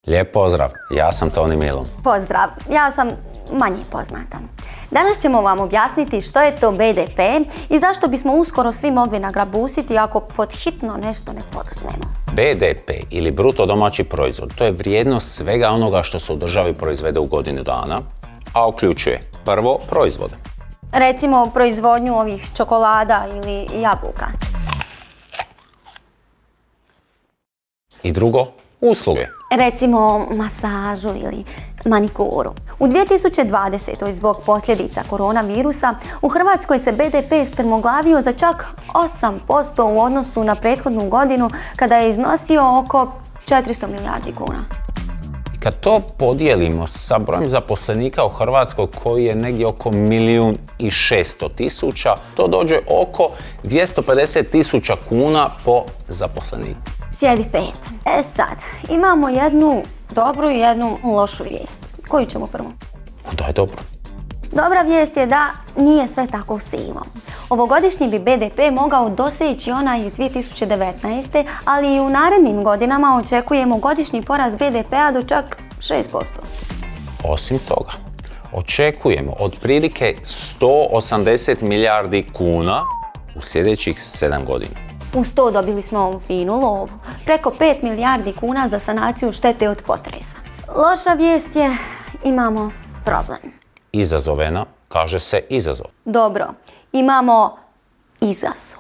Lijep pozdrav, ja sam Toni Milun. Pozdrav, ja sam manje poznata. Danas ćemo vam objasniti što je to BDP i zašto bismo uskoro svi mogli nagrabusiti ako pod hitno nešto ne poduzmemo. BDP ili bruto domaći proizvod, to je vrijednost svega onoga što se u državi proizvede u godinu dana, a uključuje prvo proizvode. Recimo proizvodnju ovih čokolada ili jabuka. I drugo, usluge. Recimo masažu ili manikuru. U 2020. zbog posljedica koronavirusa u Hrvatskoj se BDP strmoglavio za čak 8% u odnosu na prethodnu godinu kada je iznosio oko 400 milijardi kuna. I kad to podijelimo sa brojem zaposlenika u Hrvatskoj koji je negdje oko 1.600.000, to dođe oko 250.000 kuna po zaposleniku. Sjedi pet. Sad, imamo jednu dobru i jednu lošu vijest. Koju ćemo prvo? Da je dobro. Dobra vijest je da nije sve tako sivo. Ovogodišnji bi BDP mogao doseći onaj iz 2019. ali i u narednim godinama očekujemo godišnji porast BDP-a do čak 6%. Osim toga, očekujemo otprilike 180 milijardi kuna u sljedećih 7 godina. Uz to dobili smo ovu finu lovu. Preko 5 milijardi kuna za sanaciju štete od potresa. Loša vijest je, imamo problem. Izazovena, kaže se izazov. Dobro, imamo izazov.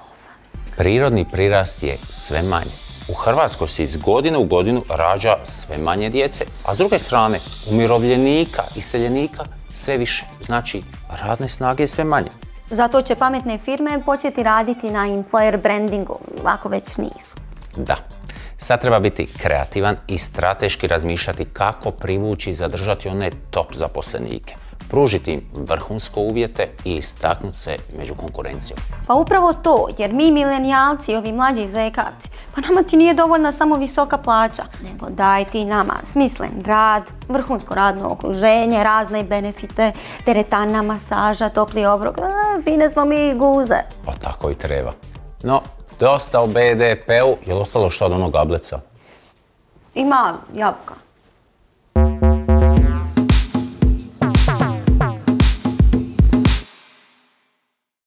Prirodni prirast je sve manje. U Hrvatskoj se iz godine u godinu rađa sve manje djece, a s druge strane umirovljenika, iseljenika sve više. Znači, radne snage je sve manje. Zato će pametne firme početi raditi na employer brandingu, ako već nisu. Da. Sad treba biti kreativan i strateški razmišljati kako privući i zadržati one top zaposlenike, pružiti im vrhunske uvjete i istaknuti se među konkurencijom. Pa upravo to, jer mi milenijalci, ovi mlađi zekavci, pa nama ti nije dovoljna samo visoka plaća, nego daj ti nama smislen rad, vrhunsko radno okruženje, razne benefite, teretana, masaža, topli obrok, fine smo mi guze. Pa tako i treba. No, dosta o BDP-u, je li ostalo što od onog gableca? Ima jabuka.